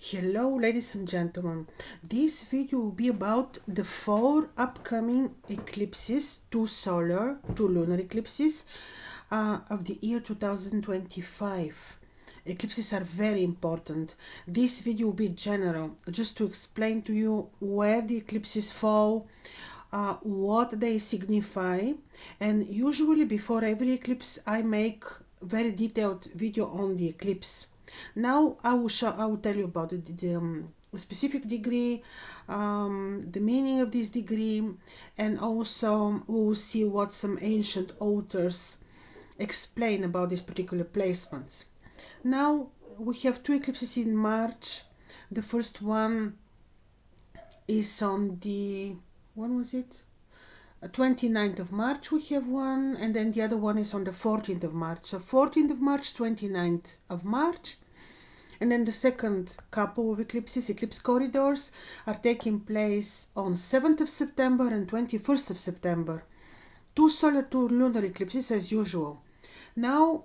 Hello ladies and gentlemen, this video will be about the 4 upcoming eclipses, 2 solar, 2 lunar eclipses of the year 2025. Eclipses are very important. This video will be general, just to explain to you where the eclipses fall, what they signify, and usually before every eclipse I make very detailed video on the eclipse. Now I will tell you about the specific degree, the meaning of this degree, and also we will see what some ancient authors explain about these particular placements. Now we have 2 eclipses in March. The first one is on the, when was it? 29th of March we have one, and then the other one is on the 14th of March. So 14th of March, 29th of March. And then the second couple of eclipses, eclipse corridors, are taking place on 7th of September and 21st of September. 2 solar, 2 lunar eclipses as usual. Now,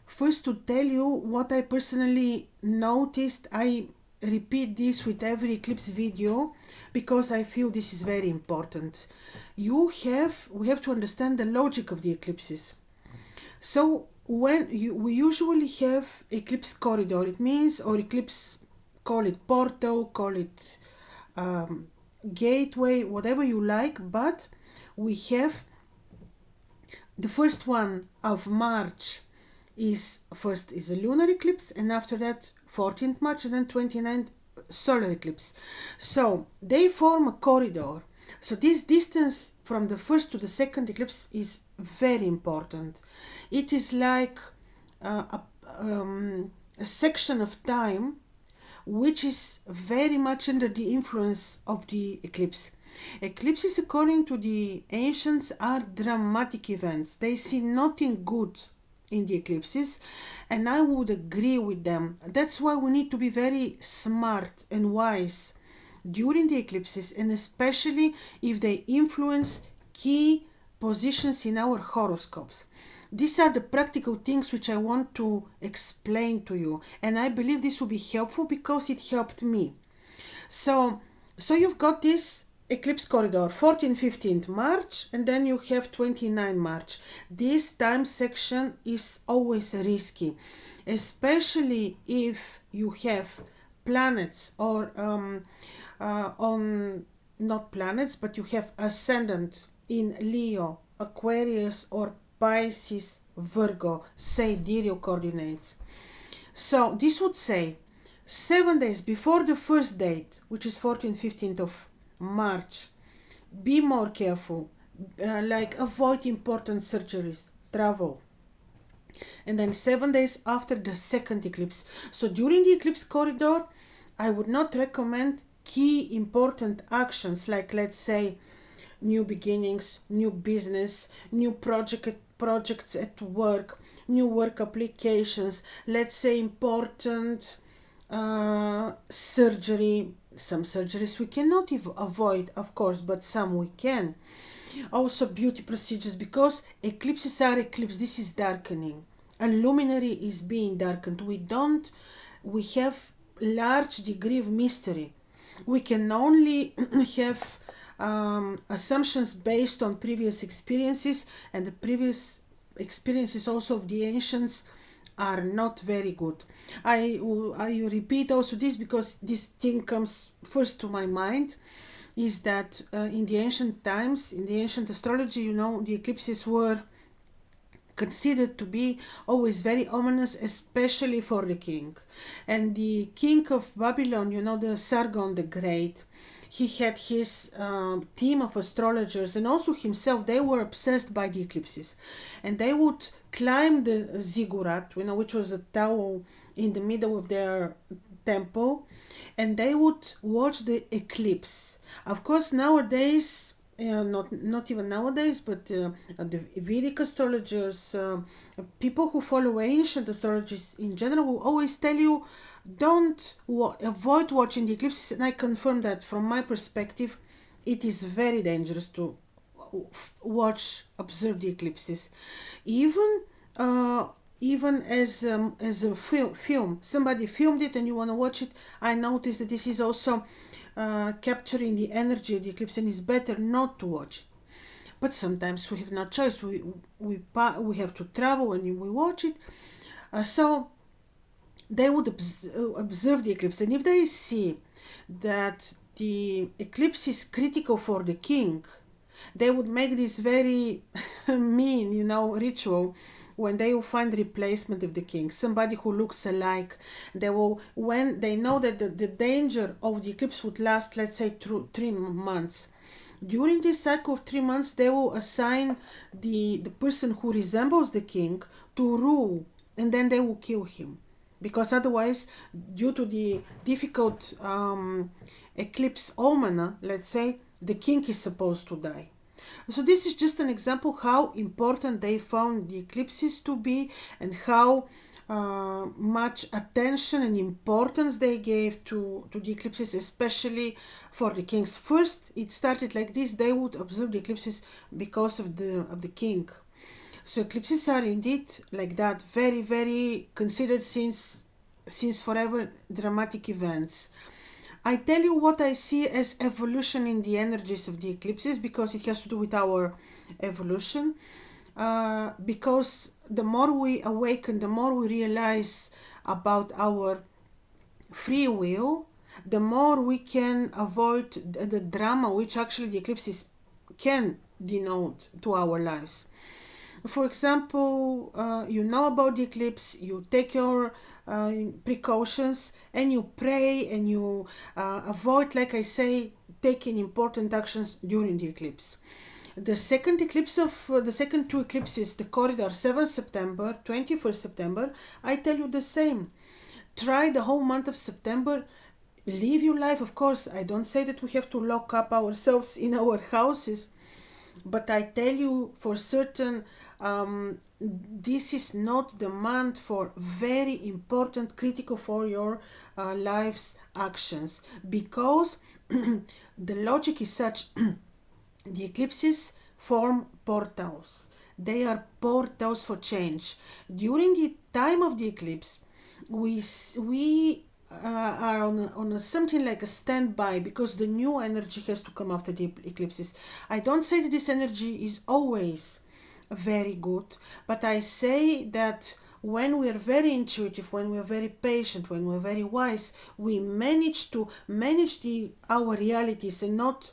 first to tell you what I personally noticed, I repeat this with every eclipse video because I feel this is very important. We have to understand the logic of the eclipses. So we usually have eclipse corridor, it means, or eclipse, call it portal, call it gateway, whatever you like, but we have the first one of March is a lunar eclipse, and after that 14th March, and then 29th solar eclipse. So they form a corridor. So this distance from the first to the second eclipse is very important. It is like a section of time which is very much under the influence of the eclipse. Eclipses, according to the ancients, are dramatic events. They see nothing good in the eclipses, and I would agree with them. That's why we need to be very smart and wise during the eclipses, and especially if they influence key positions in our horoscopes. These are the practical things which I want to explain to you, and I believe this will be helpful because it helped me. So you've got this eclipse corridor, 14th-15th March, and then you have 29 March. This time section is always risky, especially if you have planets or not planets, but you have ascendant in Leo, Aquarius, or Pisces, Virgo, sidereal coordinates. So this would say 7 days before the first date, which is 14th-15th of March, be more careful, like avoid important surgeries, travel. And then 7 days after the second eclipse. So during the eclipse corridor, I would not recommend key important actions like, let's say, new beginnings, new business, new projects at work, new work applications, let's say important surgery. Some surgeries we cannot avoid, of course, but some we can. Also beauty procedures, because eclipses are eclipse. This is darkening. A luminary is being darkened. We have large degree of mystery. We can only have assumptions based on previous experiences, and the previous experiences also of the ancients are not very good. I repeat also this because this thing comes first to my mind, is that in the ancient times, in the ancient astrology, the eclipses were considered to be always very ominous, especially for the king. And the king of Babylon, the Sargon the Great, he had his team of astrologers, and also himself. They were obsessed by the eclipses, and they would climb the ziggurat, which was a tower in the middle of their temple, and they would watch the eclipse. Of course, nowadays, not even nowadays, but the Vedic astrologers, people who follow ancient astrologies in general, will always tell you avoid watching the eclipses, and I confirm that from my perspective it is very dangerous to observe the eclipses. Even even as a film. Somebody filmed it and you want to watch it. I noticed that this is also capturing the energy of the eclipse, and it's better not to watch it. But sometimes we have no choice. We have to travel and we watch it. So they would observe the eclipse, and if they see that the eclipse is critical for the king, they would make this very mean, ritual when they will find replacement of the king, somebody who looks alike. They will, when they know that the danger of the eclipse would last, let's say, 3 months. During this cycle of 3 months, they will assign the person who resembles the king to rule, and then they will kill him. Because otherwise, due to the difficult eclipse omen, let's say, the king is supposed to die. So this is just an example how important they found the eclipses to be, and how much attention and importance they gave to the eclipses, especially for the kings. First, it started like this: they would observe the eclipses because of the king. So eclipses are indeed like that, very, very considered since forever, dramatic events. I tell you what I see as evolution in the energies of the eclipses, because it has to do with our evolution. Because the more we awaken, the more we realize about our free will, the more we can avoid the drama which actually the eclipses can denote to our lives. For example, you know about the eclipse, you take your precautions, and you pray, and you avoid, like I say, taking important actions during the eclipse. The second eclipse of the second two eclipses, the corridor 7th September, 21st September, I tell you the same. Try the whole month of September. Live your life. Of course, I don't say that we have to lock up ourselves in our houses, but I tell you for certain, this is not the month for very important, critical for your life's actions, because the logic is such. The eclipses form portals. They are portals for change. During the time of the eclipse, we are on a something like a standby, because the new energy has to come after the eclipses. I don't say that this energy is always very good, but I say that when we are very intuitive, when we are very patient, when we are very wise, we manage to manage our realities, and not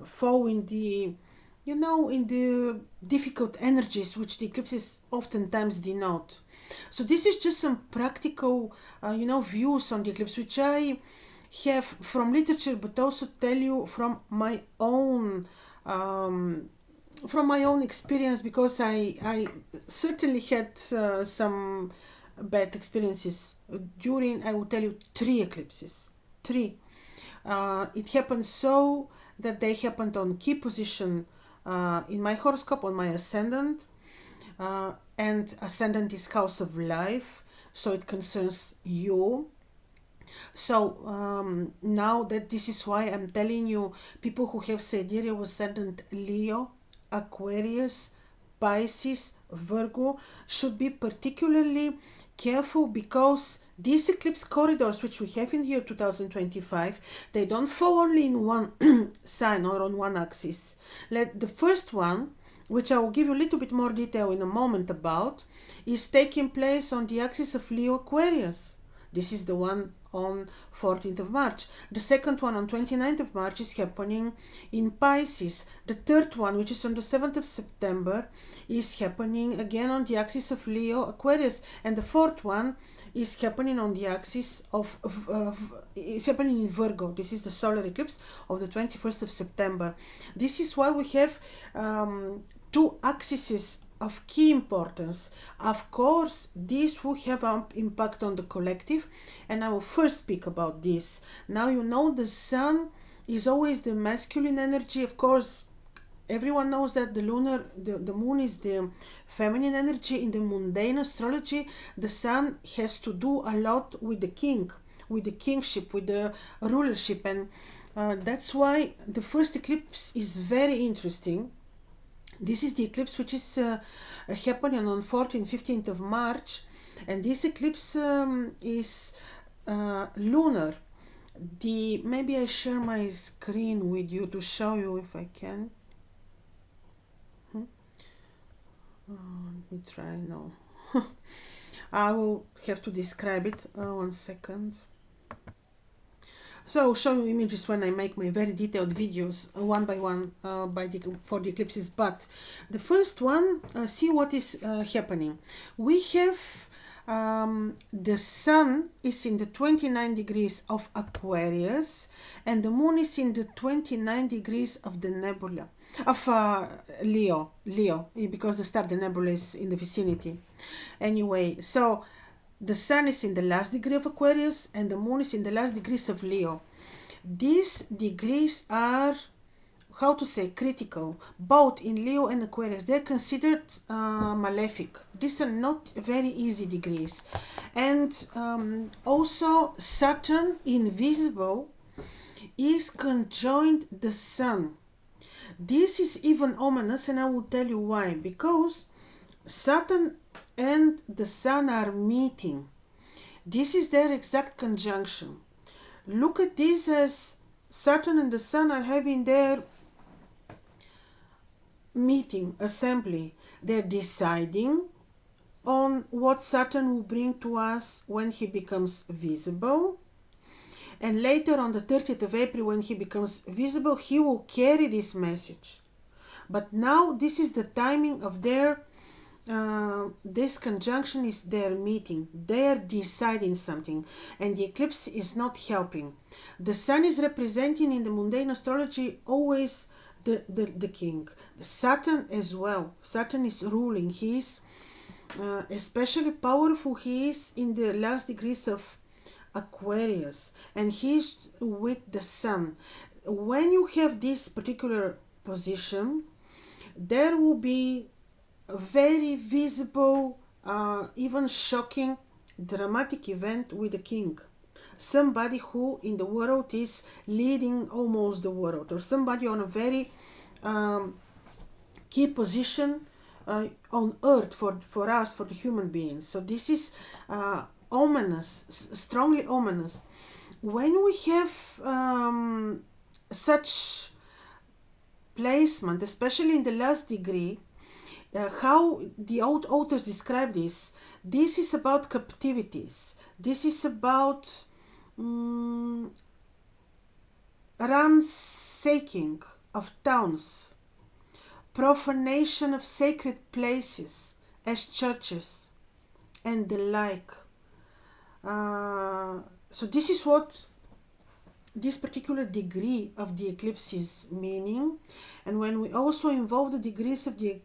fall in the in the difficult energies which the eclipses oftentimes denote. So this is just some practical views on the eclipse, which I have from literature, but also tell you from my own experience, because I certainly had some bad experiences during, I will tell you, 3 eclipses. It happened so that they happened on key position in my horoscope, on my ascendant, and ascendant is house of life, so it concerns you. So now that this is why I'm telling you, people who have sidereal ascendant Leo, Aquarius, Pisces, Virgo should be particularly careful, because these eclipse corridors which we have in the year 2025, they don't fall only in one sign or on one axis. The first one, which I will give you a little bit more detail in a moment about, is taking place on the axis of Leo Aquarius. This is the one on 14th of March. The second one on 29th of March is happening in Pisces. The third one, which is on the 7th of September, is happening again on the axis of Leo Aquarius. And the fourth one is happening on the axis is happening in Virgo. This is the solar eclipse of the 21st of September. This is why we have two axes of key importance. Of course, these will have an impact on the collective, and I will first speak about this. Now, the sun is always the masculine energy. Of course, everyone knows that the moon is the feminine energy. In the mundane astrology, the sun has to do a lot with the king, with the kingship, with the rulership, and that's why the first eclipse is very interesting. This is the eclipse which is happening on 14th, 15th of March, and this eclipse is lunar. Maybe I share my screen with you to show you if I can. Let me try now. I will have to describe it. 1 second. So I'll show you images when I make my very detailed videos, one by one, for the eclipses. But the first one, see what is happening. We have the sun is in the 29 degrees of Aquarius, and the moon is in the 29 degrees of the nebula of Leo, because the star, the nebula, is in the vicinity. Anyway, so the sun is in the last degree of Aquarius and the moon is in the last degrees of Leo. These degrees are, how to say, critical, both in Leo and Aquarius. They're considered malefic. These are not very easy degrees. And also Saturn, invisible, is conjoined the sun. This is even ominous, and I will tell you why. Because Saturn and the sun are meeting. This is their exact conjunction. Look at this as Saturn and the sun are having their meeting, assembly. They're deciding on what Saturn will bring to us when he becomes visible. And later on the 30th of April, when he becomes visible, he will carry this message. But now this is the timing of their this conjunction is their meeting. They are deciding something, and the eclipse is not helping. The sun is representing in the mundane astrology always the king. Saturn as well. Saturn is ruling. He is especially powerful. He is in the last degrees of Aquarius, and he is with the sun. When you have this particular position, there will be a very visible, even shocking, dramatic event with the king. Somebody who in the world is leading almost the world, or somebody on a very key position on earth for us, for the human beings. So this is ominous, strongly ominous. When we have such placement, especially in the last degree, how the old authors describe this is about captivities. This is about ransacking of towns, profanation of sacred places as churches, and the like. So this is what this particular degree of the eclipse is meaning. And when we also involve the degrees of the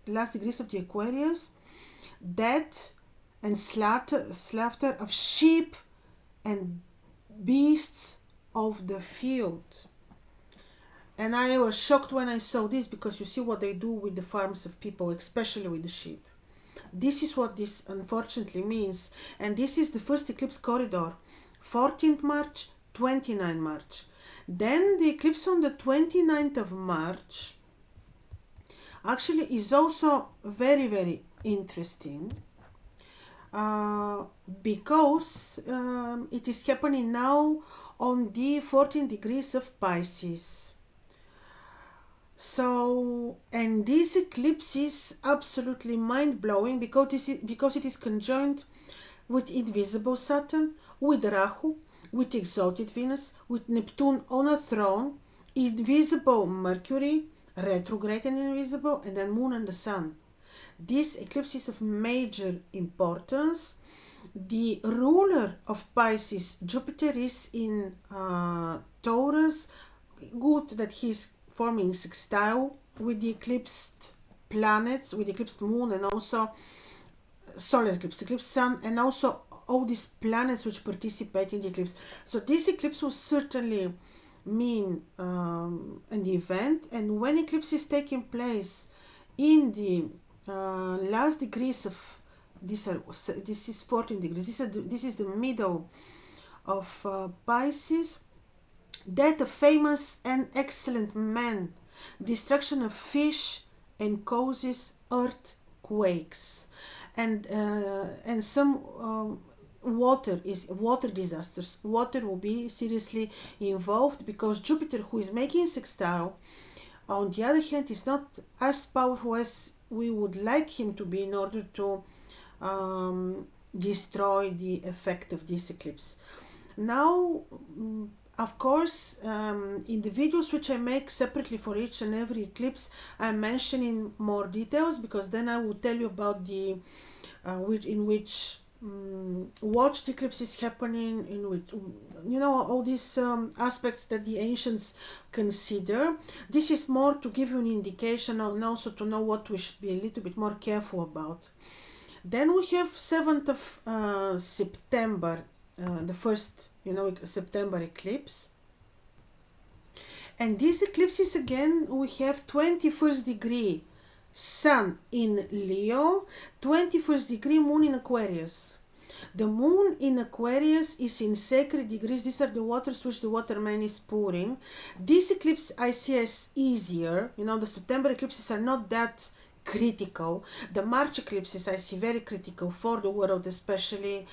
last degrees of the Aquarius, death and slaughter of sheep and beasts of the field. And I was shocked when I saw this, because you see what they do with the farms of people, especially with the sheep. This is what this unfortunately means. And this is the first eclipse corridor, 14th March, 29 March. Then the eclipse on the 29th of March actually is also very, very interesting, because it is happening now on the 14 degrees of Pisces. So, and this eclipse is absolutely mind-blowing, because it is conjoined with invisible Saturn, with Rahu, with exalted Venus, with Neptune on a throne, invisible Mercury, retrograde and invisible, and then Moon and the Sun. This eclipse is of major importance. The ruler of Pisces, Jupiter, is in Taurus. Good that he's forming sextile with the eclipsed planets, with the eclipsed moon, and also solar eclipse, eclipsed sun, and also all these planets which participate in the eclipse. So this eclipse will certainly mean an event. And when eclipse is taking place in the last degrees of this is 14 degrees. This is the middle of Pisces. Death of famous and excellent men, destruction of fish, and causes earthquakes, and some water disasters. Water will be seriously involved because Jupiter, who is making sextile, on the other hand, is not as powerful as we would like him to be in order to destroy the effect of this eclipse. Now, of course, in the videos which I make separately for each and every eclipse, I'm mentioning more details, because then I will tell you about the which watch the eclipse is happening, in which, you know, all these aspects that the ancients consider. This is more to give you an indication and also to know what we should be a little bit more careful about. Then we have 7th of September, the first, you know, September eclipse. And these eclipses, again, we have 21st degree Sun in Leo, 21st degree Moon in Aquarius. The Moon in Aquarius is in sacred degrees. These are the waters which the waterman is pouring. This eclipse I see as easier. You know, the September eclipses are not that critical. The March eclipses I see very critical for the world, especially.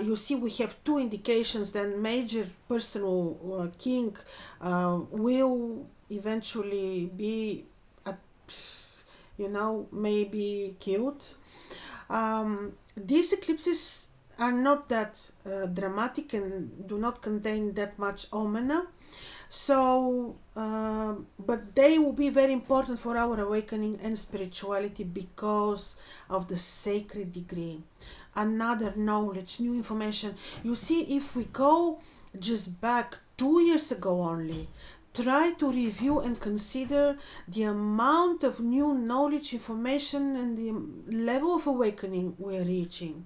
You see, we have two indications that major personal king will eventually be, you know, maybe killed. These eclipses are not that dramatic and do not contain that much omena. So, but they will be very important for our awakening and spirituality because of the sacred degree. Another knowledge, new information. You see, if we go just back 2 years ago only, try to review and consider the amount of new knowledge, information, and the level of awakening we're reaching.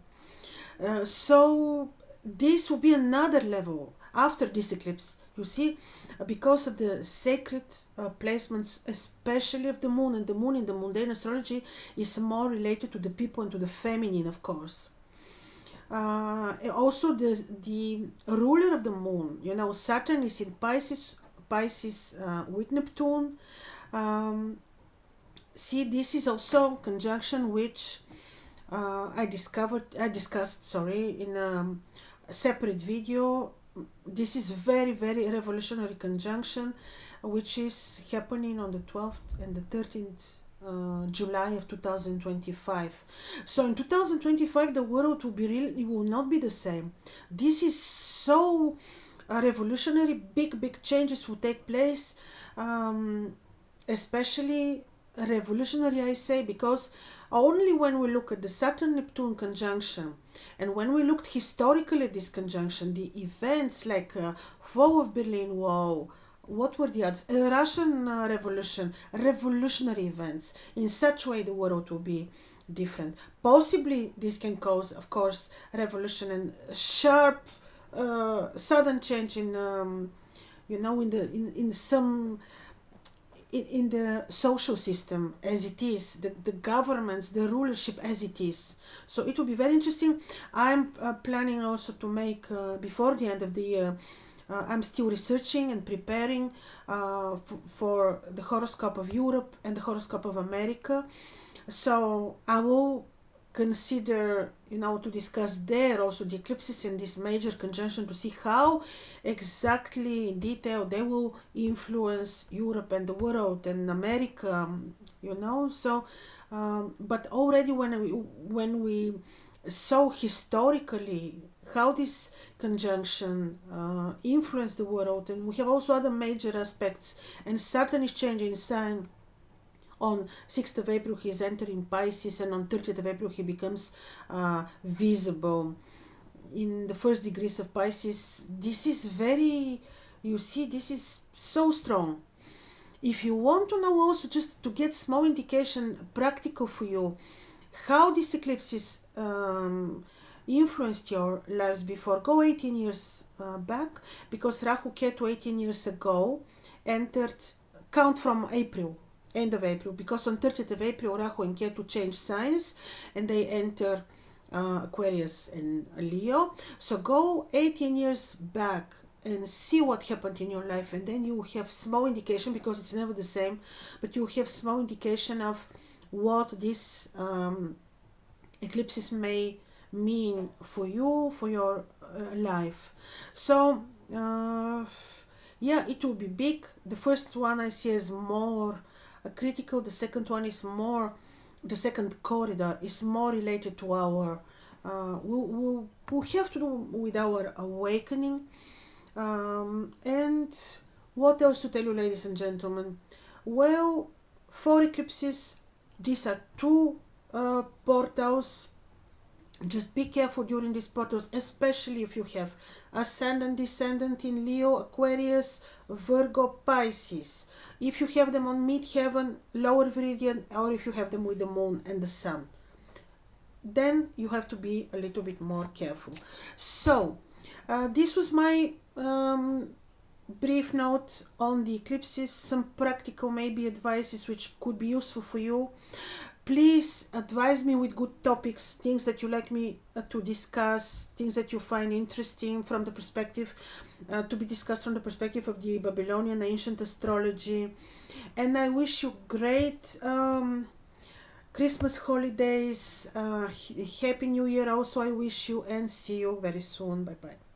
So this will be another level after this eclipse. You see, because of the sacred placements, especially of the moon, and the moon in the mundane astrology is more related to the people and to the feminine, of course. Also, the ruler of the moon, you know, Saturn is in Pisces with Neptune. See, this is also conjunction which I discussed in a separate video. This is very, very revolutionary conjunction, which is happening on the 12th and the 13th July of 2025. So in 2025, the world will not be the same. This is so revolutionary. Big changes will take place, especially revolutionary, I say, because only when we look at the Saturn-Neptune conjunction, and when we looked historically at this conjunction, the events like fall of Berlin Wall, what were the others? Russian Revolution, revolutionary events. In such way, the world will be different. Possibly, this can cause, of course, revolution and sharp, sudden change in, you know, in the social system as it is, the governments, the rulership as it is. So it will be very interesting. I'm planning also to make, before the end of the year, I'm still researching and preparing for the horoscope of Europe and the horoscope of America. So I will consider, you know, to discuss there also the eclipses in this major conjunction, to see how exactly in detail they will influence Europe and the world and America, you know. So but already when we saw historically how this conjunction influenced the world, and we have also other major aspects, and Saturn is changing sign. On 6th of April he is entering Pisces, and on 30th of April he becomes visible in the first degrees of Pisces. This is very, you see, this is so strong. If you want to know also, just to get small indication, practical for you, how this eclipses influenced your lives before, go 18 years back, because Rahu Ketu 18 years ago entered, count from April, end of April, because on 30th of April Rahu and Ketu change signs and they enter Aquarius and Leo. So go 18 years back and see what happened in your life, and then you have small indication, because it's never the same, but you have small indication of what these eclipses may mean for you, for your life. So yeah, it will be big. The first one I see is more critical. The second one is more, the second corridor is more related to our we have to do with our awakening. And what else to tell you, ladies and gentlemen? Well, 4 eclipses, these are 2 portals. Just be careful during these portals, especially if you have ascendant, descendant in Leo, Aquarius, Virgo, Pisces. If you have them on midheaven, lower viridian, or if you have them with the moon and the sun, then you have to be a little bit more careful. So this was my brief note on the eclipses, some practical maybe advices which could be useful for you. Please advise me with good topics, things that you like me to discuss, things that you find interesting from the perspective, to be discussed from the perspective of the Babylonian ancient astrology. And I wish you great Christmas holidays, Happy New Year also I wish you, and see you very soon. Bye bye.